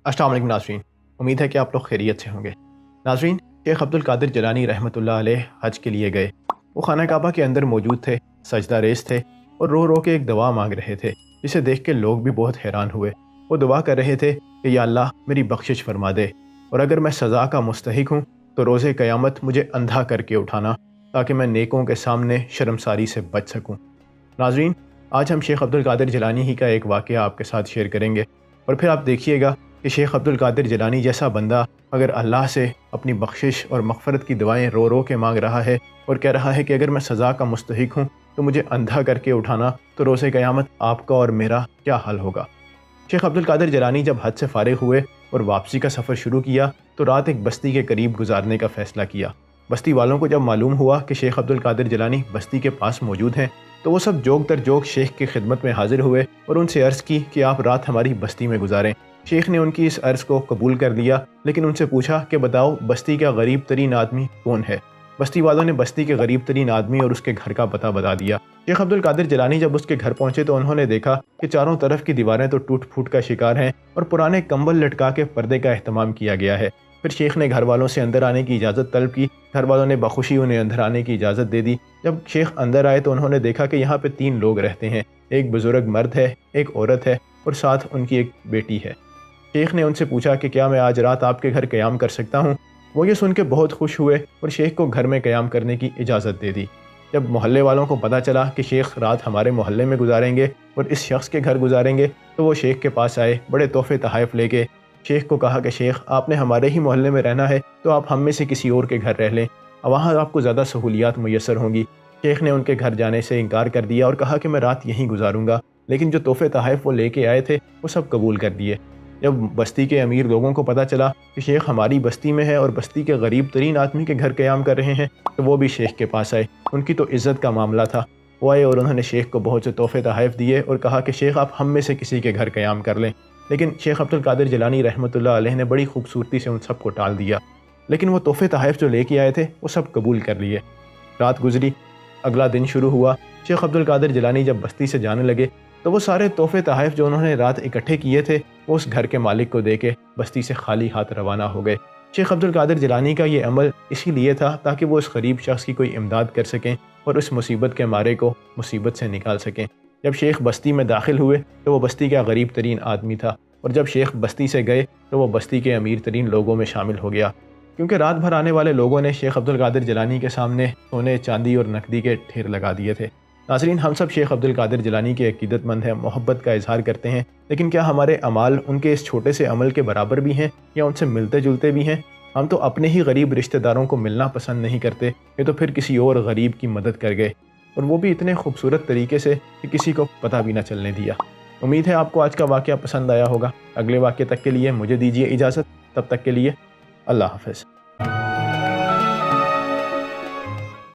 अस्सलाम वालेकुम नाज़रीन, उम्मीद है कि आप लोग खैरियत से होंगे। नाज़रीन, शेख अब्दुल कादिर जिलानी रहमतुल्लाह अलैह हज के लिए गए। वो खाना काबा के अंदर मौजूद थे, सजदा रेस थे और रो रो के एक दुआ मांग रहे थे, जिसे देख के लोग भी बहुत हैरान हुए। वो दुआ कर रहे थे कि या अल्लाह मेरी बख्शिश फरमा दे, और अगर मैं सज़ा का मुस्तहिक हूँ तो रोज़े क़यामत मुझे अंधा करके उठाना, ताकि मैं नेकों के सामने शर्मसारी से बच सकूँ। नाज़रीन, आज हम शेख अब्दुल कादिर जिलानी ही का एक वाक़या आपके साथ शेयर करेंगे, और फिर आप देखिएगा कि शेख अब्दुल कादिर जिलानी जैसा बंदा अगर अल्लाह से अपनी बख्शिश और मग़फ़रत की दुआएं रो रो के मांग रहा है और कह रहा है कि अगर मैं सज़ा का मुस्तहिक हूँ तो मुझे अंधा करके उठाना, तो रोज़े क़यामत आपका और मेरा क्या हाल होगा। शेख अब्दुल कादिर जिलानी जब हज से फ़ारिग़ हुए और वापसी का सफ़र शुरू किया तो रात एक बस्ती के करीब गुजारने का फ़ैसला किया। बस्ती वालों को जब मालूम हुआ कि शेख अब्दुल कादिर जिलानी बस्ती के पास मौजूद हैं, तो वो सब जोग तर जोग शेख की खिदमत में हाजिर हुए और उनसे अर्ज़ की कि आप रात हमारी बस्ती में गुजारें। शेख ने उनकी इस अर्ज़ को कबूल कर लिया, लेकिन उनसे पूछा कि बताओ बस्ती का गरीब तरीन आदमी कौन है। बस्ती वालों ने बस्ती के गरीब तरीन आदमी और उसके घर का पता बता दिया। शेख अब्दुल कादिर जिलानी जब उसके घर पहुंचे तो उन्होंने देखा कि चारों तरफ की दीवारें तो टूट फूट का शिकार हैं और पुराने कंबल लटका के पर्दे का एहतमाम किया गया है। फिर शेख ने घर वालों से अंदर आने की इजाज़त तलब की। घर वालों ने बखुशी उन्हें अंदर आने की इजाज़त दे दी। जब शेख अंदर आए तो उन्होंने देखा कि यहाँ पे 3 लोग रहते हैं, एक बुज़ुर्ग मर्द है, एक औरत है और साथ उनकी एक बेटी है। शेख ने उनसे पूछा कि क्या मैं आज रात आपके घर क़याम कर सकता हूँ। वो ये सुन के बहुत खुश हुए और शेख को घर में क़याम करने की इजाज़त दे दी। जब मोहल्ले वालों को पता चला कि शेख रात हमारे मोहल्ले में गुजारेंगे और इस शख्स के घर गुजारेंगे, तो वो शेख के पास आए, बड़े तोहफ़े तहाइफ लेके। शेख को कहा कि शेख, आपने हमारे ही मोहल्ले में रहना है तो आप हम में से किसी और के घर रह लें, वहाँ आपको ज़्यादा सहूलियात मुयस्सर होंगी। शेख ने उनके घर जाने से इनकार कर दिया और कहा कि मैं रात यहीं गुजारूंगा, लेकिन जो तोहफ़े तहाइफ वो लेके आए थे वो सब कबूल कर दिए। जब बस्ती के अमीर लोगों को पता चला कि शेख हमारी बस्ती में है और बस्ती के गरीब तरीन आदमी के घर क़याम कर रहे हैं, तो वो भी शेख के पास आए। उनकी तो इज़्ज़त का मामला था। वो आए और उन्होंने शेख को बहुत से तोहफ़े तहाइफ दिए और कहा कि शेख आप हम में से किसी के घर क़याम कर लें। लेकिन शेख अब्दुल कादिर जिलानी रहमतुल्लाह अलैह ने बड़ी खूबसूरती से उन सबको टाल दिया, लेकिन वो तोहफ़े तहाइफ जो लेके आए थे वो सब कबूल कर लिए। रात गुजरी, अगला दिन शुरू हुआ। शेख अब्दुल कादिर जिलानी जब बस्ती से जाने लगे तो वो सारे तोहफ़े तहाइफ जो उन्होंने रात इकट्ठे किए थे वो उस घर के मालिक को दे के बस्ती से खाली हाथ रवाना हो गए। शेख अब्दुल कादिर जिलानी का ये अमल इसीलिए था ताकि वो उस गरीब शख्स की कोई इमदाद कर सकें और उस मुसीबत के मारे को मुसीबत से निकाल सकें। जब शेख बस्ती में दाखिल हुए तो वो बस्ती का गरीब तरीन आदमी था, और जब शेख बस्ती से गए तो वो बस्ती के अमीर तरीन लोगों में शामिल हो गया, क्योंकि रात भर आने वाले लोगों ने शेख अब्दुल कादिर जिलानी के सामने सोने, चांदी और नकदी के ढेर लगा दिए थे। नाज़रीन, हम सब शेख अब्दुल कादिर जिलानी के अकीदतमंद हैं, मोहब्बत का इजहार करते हैं, लेकिन क्या हमारे अमाल उनके इस छोटे से अमल के बराबर भी हैं या उनसे मिलते जुलते भी हैं? हम तो अपने ही गरीब रिश्तेदारों को मिलना पसंद नहीं करते, ये तो फिर किसी और गरीब की मदद कर गए, और वो भी इतने खूबसूरत तरीके से कि किसी को पता भी ना चलने दिया। उम्मीद है आपको आज का वाक़या पसंद आया होगा। अगले वाक़ये तक के लिए मुझे दीजिए इजाज़त। तब तक के लिए अल्लाह हाफ़िज़।